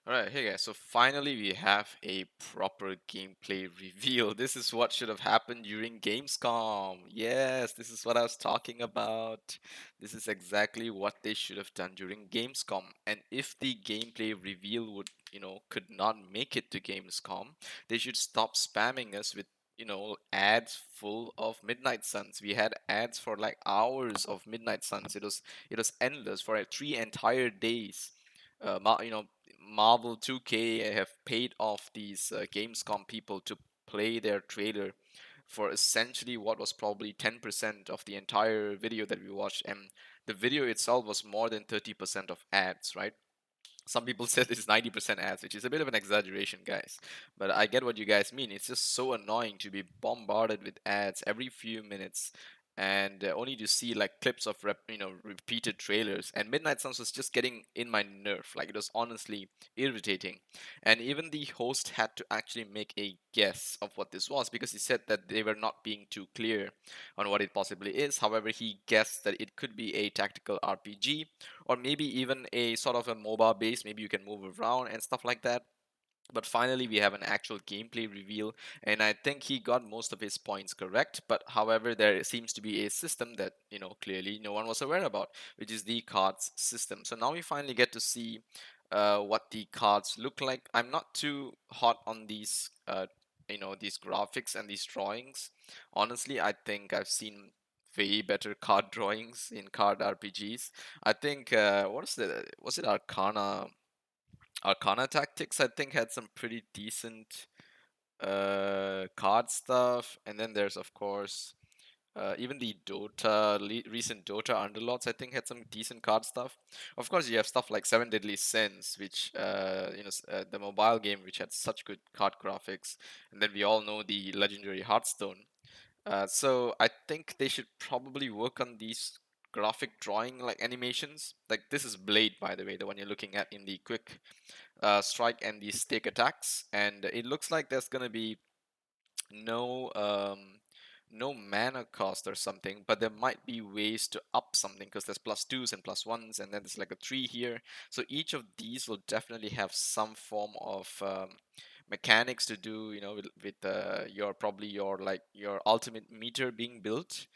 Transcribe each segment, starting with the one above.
Alright, hey guys, so finally we have a proper gameplay reveal. This is what should have happened during Gamescom. Yes, this is what I was talking about. This is exactly what they should have done during Gamescom. And if the gameplay reveal could not make it to Gamescom, they should stop spamming us with ads full of Midnight Suns. We had ads for like hours of Midnight Suns. It was endless for like 3 entire days. Marvel 2K have paid off these Gamescom people to play their trailer for essentially what was probably 10% of the entire video that we watched, and the video itself was more than 30% of ads, right? Some people said it's 90% ads, which is a bit of an exaggeration, guys. But I get what you guys mean. It's just so annoying to be bombarded with ads every few minutes and only to see like clips of repeated trailers. And Midnight Suns was just getting in my nerve. Like it was honestly irritating. And even the host had to actually make a guess of what this was because he said that they were not being too clear on what it possibly is. However, he guessed that it could be a tactical RPG or maybe even a sort of a MOBA base. Maybe you can move around and stuff like that. But finally, we have an actual gameplay reveal, and I think he got most of his points correct. But however, there seems to be a system that clearly no one was aware about, which is the cards system. So now we finally get to see what the cards look like. I'm not too hot on these these graphics and these drawings. Honestly, I think I've seen way better card drawings in card RPGs. I think was it Arcana Tactics, I think, had some pretty decent card stuff, and then there's of course even the recent Dota Underlords, I think, had some decent card stuff. Of course, you have stuff like Seven Deadly Sins, which the mobile game, which had such good card graphics, and then we all know the legendary Hearthstone. So I think they should probably work on these graphic drawing like animations. Like this is Blade, by the way, the one you're looking at in the quick strike and the stick attacks, and it looks like there's gonna be no no mana cost or something, but there might be ways to up something because there's plus twos and plus ones, and then there's like a three here. So each of these will definitely have some form of mechanics to do, with your probably your like your ultimate meter being built.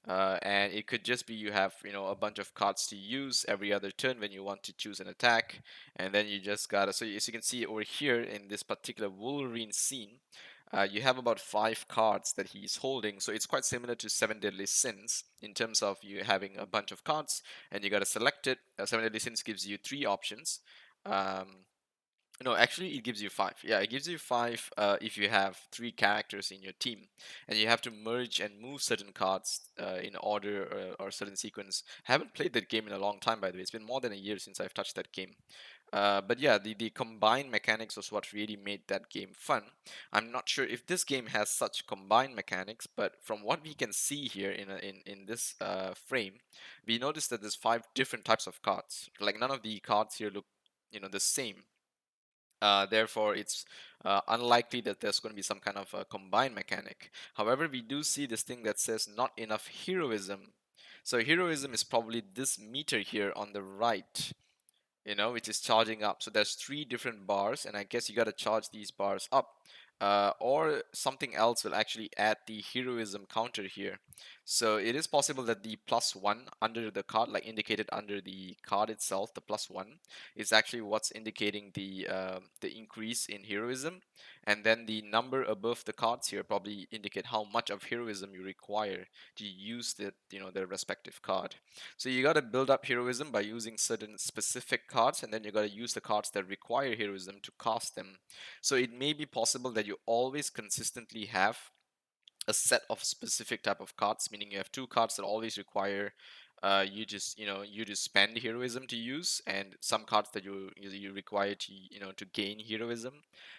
And it could just be you have a bunch of cards to use every other turn when you want to choose an attack, and then you just gotta. So as you can see over here in this particular Wolverine scene, you have about 5 cards that he's holding, so it's quite similar to Seven Deadly Sins in terms of you having a bunch of cards and you gotta select it. Seven Deadly Sins gives you 3 options. Um, no, actually, it gives you 5. Yeah, it gives you 5 if you have 3 characters in your team, and you have to merge and move certain cards in order or certain sequence. I haven't played that game in a long time, by the way. It's been more than a year since I've touched that game. But yeah, the combined mechanics was what really made that game fun. I'm not sure if this game has such combined mechanics, but from what we can see here in this frame, we notice that there's 5 different types of cards. Like none of the cards here look the same. Therefore, it's unlikely that there's going to be some kind of a combined mechanic. However, we do see this thing that says not enough heroism. So heroism is probably this meter here on the right, which is charging up. So there's 3 different bars, and I guess you got to charge these bars up. Or something else will actually add the heroism counter here. So it is possible that the +1 under the card, like indicated under the card itself, the +1 is actually what's indicating the increase in heroism, and then the number above the cards here probably indicate how much of heroism you require to use the respective card. So you got to build up heroism by using certain specific cards, and then you got to use the cards that require heroism to cast them. So it may be possible that you always consistently have a set of specific type of cards, meaning you have 2 cards that always require you just spend heroism to use, and some cards that you require to gain heroism.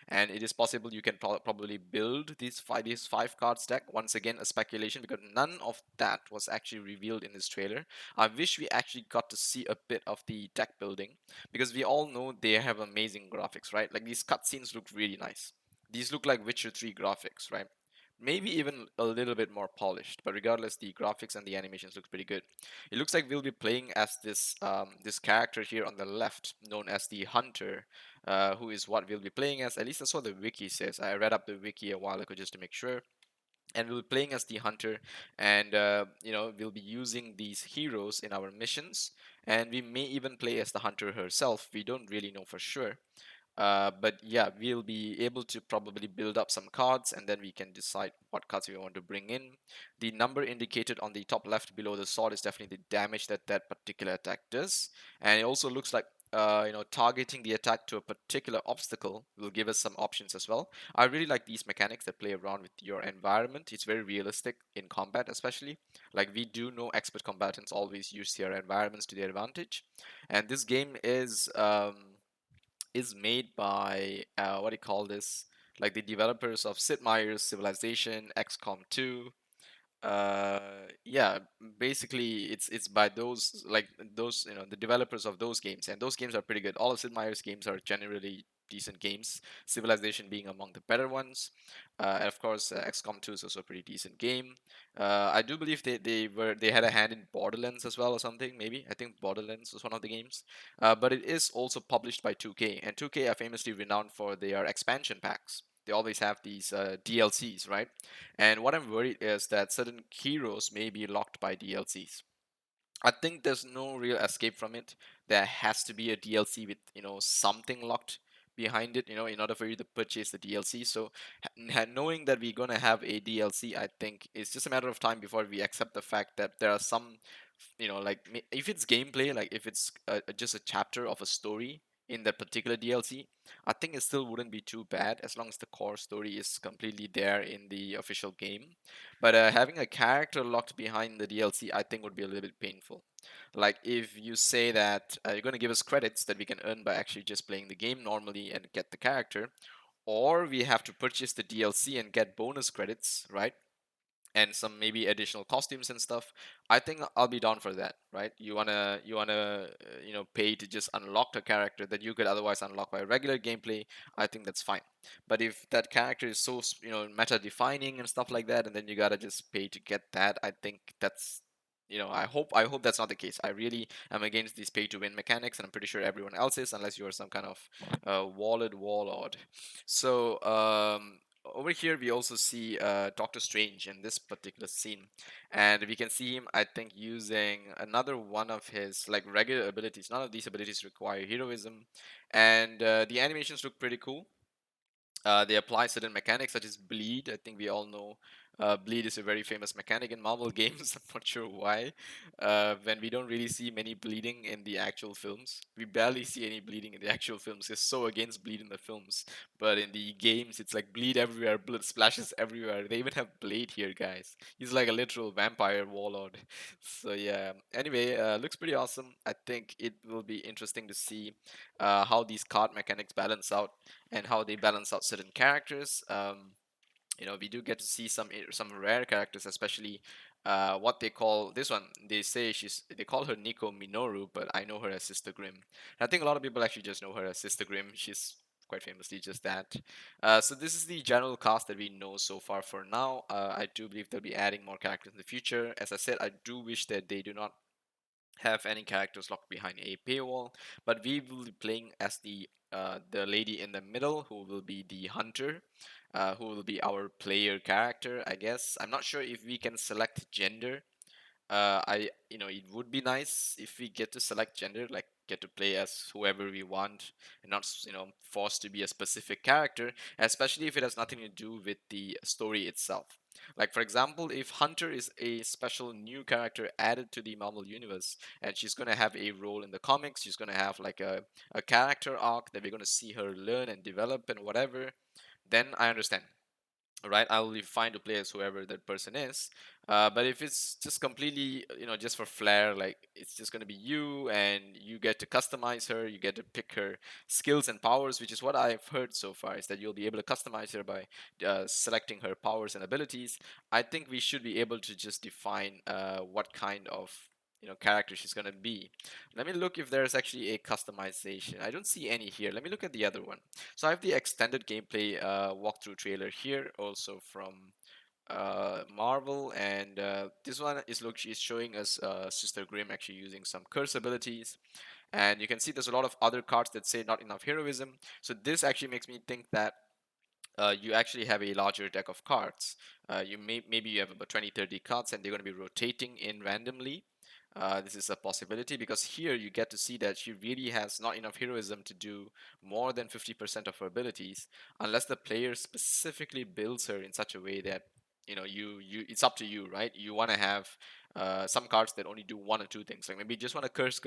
And it is possible you can probably build these 5 card stack. Once again, a speculation because none of that was actually revealed in this trailer. I wish we actually got to see a bit of the deck building because we all know they have amazing graphics, right? Like these cutscenes look really nice. These look like Witcher 3 graphics, right? maybe even a little bit more polished. But regardless, the graphics and the animations look pretty good. It looks like we'll be playing as this character here on the left, known as the Hunter, who is what we'll be playing as. At least that's what the wiki says. I read up the wiki a while ago just to make sure. And we'll be playing as the hunter, and we'll be using these heroes in our missions, and we may even play as the hunter herself. We don't really know for sure, but yeah, we'll be able to probably build up some cards, and then we can decide what cards we want to bring in. The number indicated on the top left below the sword is definitely the damage that that particular attack does. And it also looks like targeting the attack to a particular obstacle will give us some options as well. I really like these mechanics that play around with your environment. It's very realistic in combat, especially. Like, we do know expert combatants always use their environments to their advantage, and this game is made by what do you call this? Like the developers of Sid Meier's Civilization, XCOM 2. Uh, yeah, basically it's by those, like those, the developers of those games, and those games are pretty good. All of Sid Meier's games are generally decent games, Civilization being among the better ones. And of course, XCOM 2 is also a pretty decent game. I do believe they had a hand in Borderlands as well, or something, maybe. I think Borderlands was one of the games. But it is also published by 2K, and 2K are famously renowned for their expansion packs. They always have these DLCs, right? And what I'm worried is that certain heroes may be locked by DLCs. I think there's no real escape from it. There has to be a DLC with, something locked behind it, in order for you to purchase the DLC. So knowing that we're gonna have a DLC, I think it's just a matter of time before we accept the fact that there are some, like if it's gameplay, like if it's just a chapter of a story in that particular DLC, I think it still wouldn't be too bad as long as the core story is completely there in the official game. But having a character locked behind the DLC, I think would be a little bit painful. Like if you say that you're going to give us credits that we can earn by actually just playing the game normally and get the character, or we have to purchase the DLC and get bonus credits, right? And some maybe additional costumes and stuff. I think I'll be down for that, right? You wanna pay to just unlock a character that you could otherwise unlock by regular gameplay. I think that's fine. But if that character is so meta defining and stuff like that, and then you gotta just pay to get that, I think that's I hope that's not the case. I really am against these pay to win mechanics, and I'm pretty sure everyone else is, unless you are some kind of wallet warlord. So over here we also see Doctor Strange in this particular scene, and we can see him, I think, using another one of his like regular abilities. None of these abilities require heroism, and the animations look pretty cool. They apply certain mechanics such as bleed. I think we all know bleed is a very famous mechanic in Marvel games. I'm not sure why. When we don't really see many bleeding in the actual films, we barely see any bleeding in the actual films. It's so against bleed in the films, but in the games, it's like bleed everywhere, blood splashes everywhere. They even have Blade here, guys. He's like a literal vampire warlord. So yeah. Anyway, looks pretty awesome. I think it will be interesting to see how these card mechanics balance out and how they balance out certain characters. We do get to see some rare characters, especially what they call this one. They call her Nico Minoru, but I know her as Sister Grimm. And I think a lot of people actually just know her as Sister Grimm. She's quite famously just that. So this is the general cast that we know so far for now. I do believe they'll be adding more characters in the future. As I said, I do wish that they do not have any characters locked behind a paywall, but we will be playing as the lady in the middle, who will be the hunter, who will be our player character, I guess. I'm not sure if we can select gender. It would be nice if we get to select gender, like get to play as whoever we want, and not, forced to be a specific character, especially if it has nothing to do with the story itself. Like, for example, if Hunter is a special new character added to the Marvel Universe, and she's going to have a role in the comics, she's going to have like a character arc that we're going to see her learn and develop and whatever, then I understand. Right, I will be fine to play as whoever that person is. But if it's just completely, just for flair, like it's just going to be you and you get to customize her, you get to pick her skills and powers, which is what I've heard so far, is that you'll be able to customize her by selecting her powers and abilities. I think we should be able to just define what kind of character she's going to be. Let me look if there's actually a customization. I don't see any here. Let me look at the other one. So I have the extended gameplay walkthrough trailer here, also from Marvel, and this one is showing us Sister Grimm actually using some curse abilities, and you can see there's a lot of other cards that say not enough heroism. So this actually makes me think that you actually have a larger deck of cards. Maybe you have about 20, 30 cards, and they're going to be rotating in randomly. This is a possibility because here you get to see that she really has not enough heroism to do more than 50% of her abilities, unless the player specifically builds her in such a way that you it's up to you, right? You want to have some cards that only do one or two things, like maybe you just want to curse,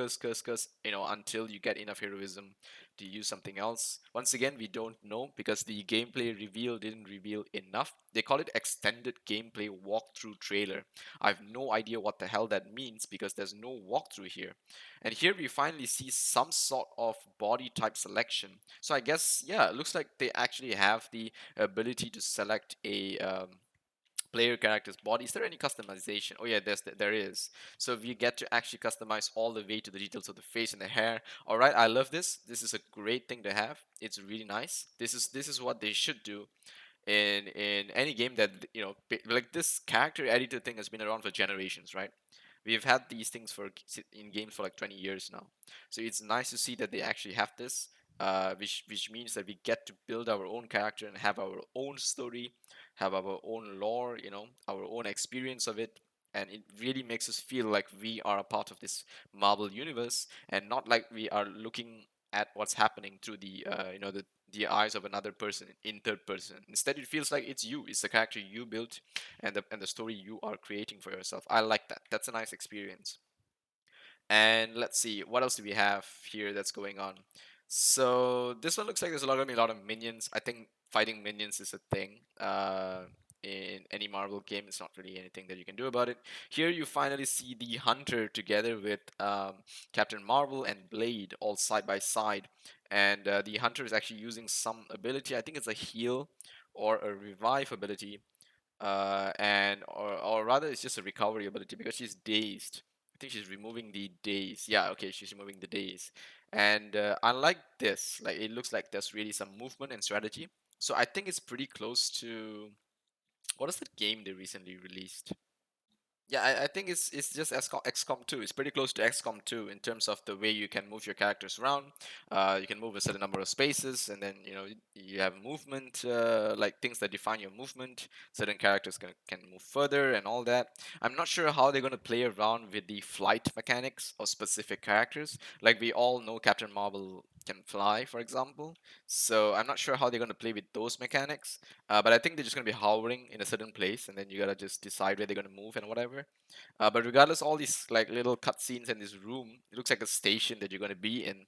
until you get enough heroism to use something else. Once again, we don't know because the gameplay reveal didn't reveal enough. They call it extended gameplay walkthrough trailer. I have no idea what the hell that means because there's no walkthrough here. And here we finally see some sort of body type selection. So I guess, yeah, it looks like they actually have the ability to select a player character's body. Is there any customization? Oh yeah, there is. So we get to actually customize all the way to the details of the face and the hair. All right, I love this. This is a great thing to have. It's really nice. This is what they should do in any game that like this character editor thing has been around for generations, right? We've had these things in games for like 20 years now. So it's nice to see that they actually have this, which means that we get to build our own character and have our own story, have our own lore, our own experience of it. And it really makes us feel like we are a part of this Marvel universe and not like we are looking at what's happening through the eyes of another person in third person. Instead, it feels like it's you, it's the character you built, and the story you are creating for yourself. I like that. That's a nice experience. And let's see, what else do we have here that's going on? So this one looks like there's gonna be a lot of minions. I think fighting minions is a thing. In any Marvel game, it's not really anything that you can do about it. Here you finally see the Hunter together with Captain Marvel and Blade all side by side, and the Hunter is actually using some ability. I think it's a heal or a revive ability, or rather it's just a recovery ability because she's dazed. I think she's removing the daze. Yeah, okay, she's removing the daze. And unlike this, like it looks like there's really some movement and strategy. So I think it's pretty close to what is the game they recently released? Yeah, I think it's just XCOM 2. It's pretty close to XCOM 2 in terms of the way you can move your characters around. You can move a certain number of spaces, and then you have movement, like things that define your movement. Certain characters can move further and all that. I'm not sure how they're going to play around with the flight mechanics of specific characters. Like we all know Captain Marvel can fly, for example. So I'm not sure how they're going to play with those mechanics. But I think they're just going to be hovering in a certain place, and then you gotta just decide where they're going to move and whatever. But regardless, all these like little cutscenes in this room, it looks like a station that you're going to be in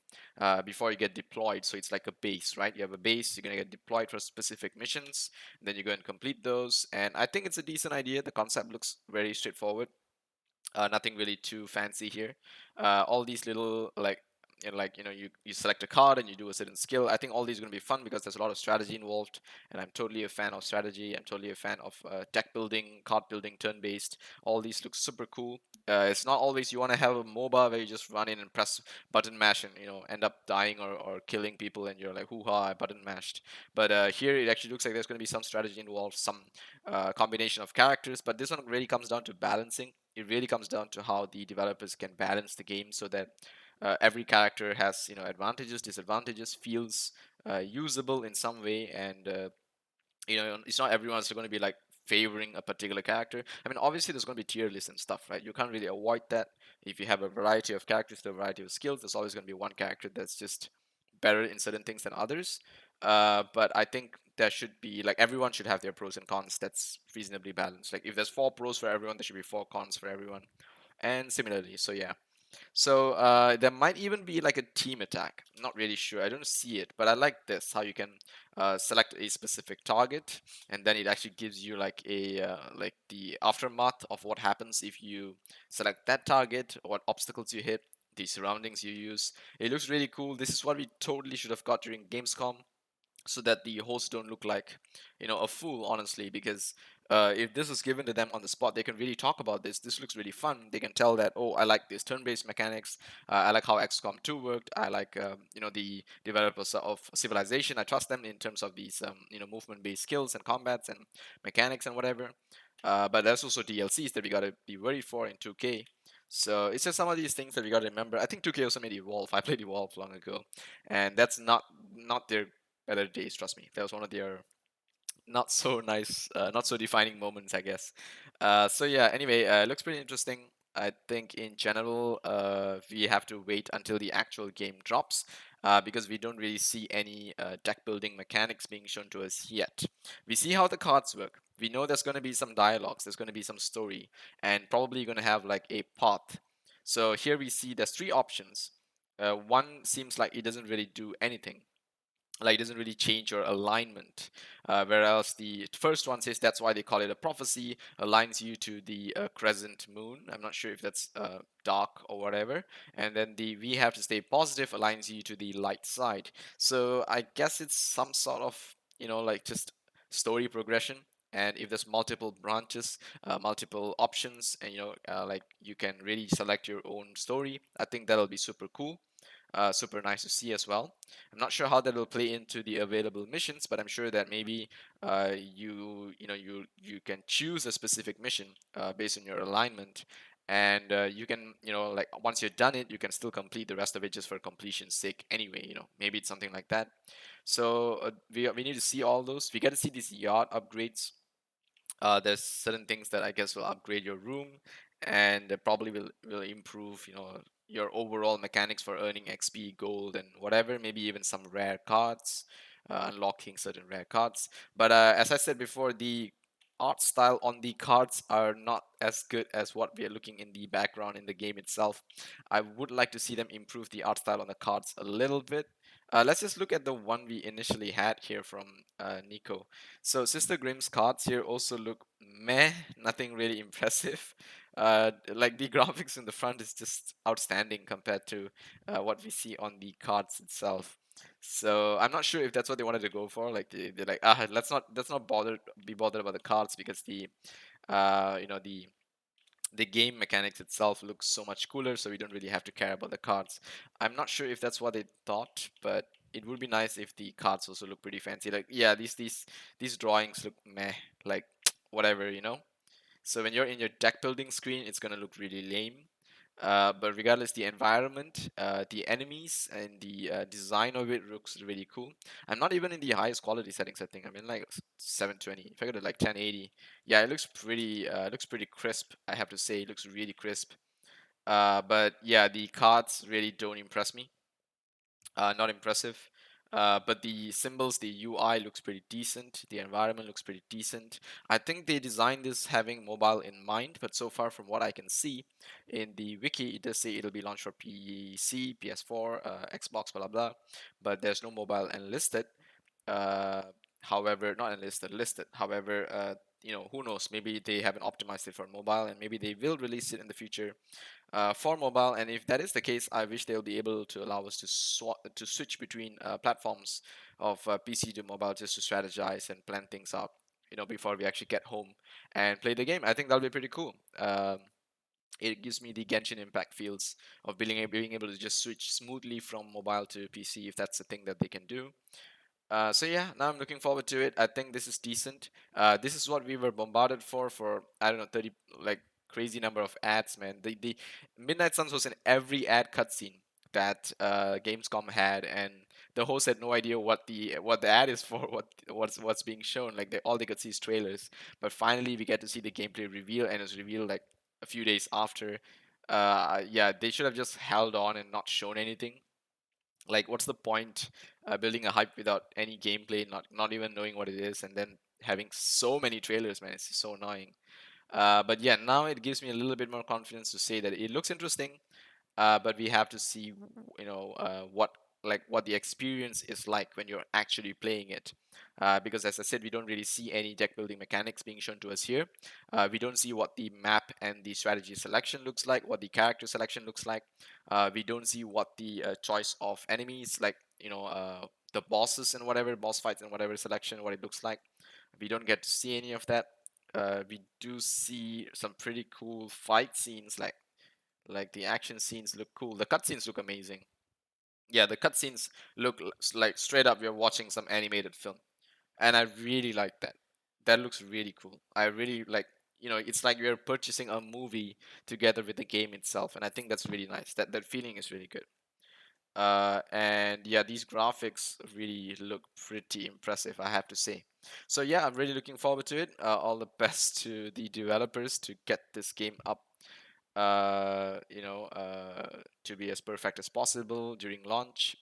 before you get deployed. So it's like a base, right? You have a base, you're going to get deployed for specific missions, and then you go and complete those. And I think it's a decent idea. The concept looks very straightforward. Nothing really too fancy here. All these little you select a card and you do a certain skill. I think all these are going to be fun because there's a lot of strategy involved, and I'm totally a fan of strategy. I'm totally a fan of deck building, card building, turn based. All these look super cool. It's not always you want to have a MOBA where you just run in and press button mash and end up dying or killing people and you're like hoo ha, I button mashed. But here it actually looks like there's going to be some strategy involved, some combination of characters. But this one really comes down to balancing. It really comes down to how the developers can balance the game so that every character has advantages, disadvantages, feels usable in some way, and it's not everyone's going to be like favoring a particular character. I mean, obviously there's going to be tier lists and stuff, right? You can't really avoid that. If you have a variety of characters, a variety of skills, there's always going to be one character that's just better in certain things than others. But I think there should be like everyone should have their pros and cons that's reasonably balanced. Like if there's 4 pros for everyone, there should be 4 cons for everyone, and similarly. So yeah, so there might even be like a team attack. Not really sure. I don't see it, but I like this how you can select a specific target, and then it actually gives you like like the aftermath of what happens if you select that target, what obstacles you hit, the surroundings you use. It looks really cool. This is what we totally should have got during Gamescom, so that the hosts don't look like a fool, honestly, because If this was given to them on the spot, they can really talk about this. This looks really fun. They can tell that, oh, I like these turn-based mechanics. I like how XCOM 2 worked. I like, the developers of Civilization. I trust them in terms of these, movement-based skills and combats and mechanics and whatever. But there's also DLCs that we gotta be worried for in 2K. So it's just some of these things that we gotta remember. I think 2K also made Evolve. I played Evolve long ago, and that's not their better days. Trust me, that was one of their not so nice, not so defining moments, I guess. So yeah, anyway, it looks pretty interesting. I think in general, we have to wait until the actual game drops, because we don't really see any deck building mechanics being shown to us yet. We see how the cards work. We know there's going to be some dialogues, there's going to be some story, and probably going to have like a path. So here we see there's three options. One seems like it doesn't really do anything, like it doesn't really change your alignment, whereas the first one says that's why they call it a prophecy, aligns you to the crescent moon. I'm not sure if that's dark or whatever. And then the we have to stay positive aligns you to the light side. So I guess it's some sort of, like just story progression. And if there's multiple branches, multiple options, and like you can really select your own story, I think that'll be super cool, super nice to see as well. I'm not sure how that will play into the available missions, but I'm sure that maybe you can choose a specific mission based on your alignment, and you can, like once you've done it, you can still complete the rest of it just for completion's sake. Anyway, maybe it's something like that. So we need to see all those. We get to see these yacht upgrades. There's certain things that I guess will upgrade your room, and that probably will improve, your overall mechanics for earning XP, gold, and whatever. Maybe even some rare cards, unlocking certain rare cards. But as I said before, the art style on the cards are not as good as what we are looking in the background in the game itself. I would like to see them improve the art style on the cards a little bit. Let's just look at the one we initially had here from Nico. So Sister Grimm's cards here also look meh, nothing really impressive. Like the graphics in the front is just outstanding compared to what we see on the cards itself. So I'm not sure if that's what they wanted to go for. Like they're like, let's not be bothered about the cards because the game mechanics itself looks so much cooler, so we don't really have to care about the cards. I'm not sure if that's what they thought, but it would be nice if the cards also look pretty fancy. Like, yeah, these drawings look meh, like whatever, So when you're in your deck building screen, it's gonna look really lame. But regardless, the environment, the enemies, and the design of it looks really cool. I'm not even in the highest quality settings. I think I'm in like 720. If I go to like 1080, yeah, it looks pretty crisp. I have to say, it looks really crisp. But yeah, the cards really don't impress me, not impressive. But the symbols, the UI looks pretty decent. The environment looks pretty decent. I think they designed this having mobile in mind, but so far from what I can see in the wiki, it does say it'll be launched for PC, PS4, Xbox, blah blah blah. But there's no mobile enlisted. Uh, However, not enlisted, listed. However, who knows? Maybe they haven't optimized it for mobile, and maybe they will release it in the future for mobile. And if that is the case, I wish they'll be able to allow us to switch between platforms of PC to mobile just to strategize and plan things out, before we actually get home and play the game. I think that'll be pretty cool. It gives me the Genshin Impact feels of being able to just switch smoothly from mobile to PC if that's the thing that they can do. So yeah, now I'm looking forward to it. I think this is decent. This is what we were bombarded for I don't know 30 like crazy number of ads, man. The Midnight Suns was in every ad cutscene that Gamescom had, and the host had no idea what the ad is for, what's being shown. Like all they could see is trailers. But finally, we get to see the gameplay reveal, and it's revealed like a few days after. Yeah, they should have just held on and not shown anything. Like, what's the point building a hype without any gameplay, not even knowing what it is, and then having so many trailers, man? It's so annoying. But yeah, now it gives me a little bit more confidence to say that it looks interesting, but we have to see, what the experience is like when you're actually playing it. Because as I said, we don't really see any deck building mechanics being shown to us here. We don't see what the map and the strategy selection looks like, what the character selection looks like. We don't see what the choice of enemies, like, the bosses and whatever, boss fights and whatever selection, what it looks like. We don't get to see any of that. we do see some pretty cool fight scenes, like the action scenes look cool. The cutscenes look amazing. Yeah, the cutscenes look like straight up you're watching some animated film, and I really like that. That looks really cool. I really like, it's like you're purchasing a movie together with the game itself, and I think that's really nice. That feeling is really good. And yeah, these graphics really look pretty impressive, I have to say. So yeah, I'm really looking forward to it. All the best to the developers to get this game up, to be as perfect as possible during launch.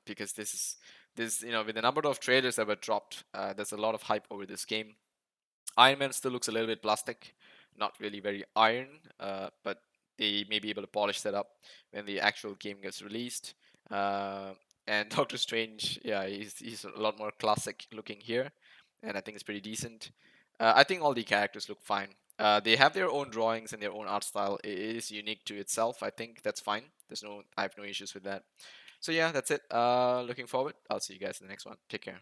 Because this, with the number of trailers that were dropped, there's a lot of hype over this game. Iron Man still looks a little bit plastic, not really very iron, but they may be able to polish that up when the actual game gets released. Uh, and Doctor Strange, yeah, he's a lot more classic looking here, and I think it's pretty decent. I think all the characters look fine. They have their own drawings and their own art style. It is unique to itself. I think that's fine. I have no issues with that. So yeah, that's it. Looking forward. I'll see you guys in the next one. Take care.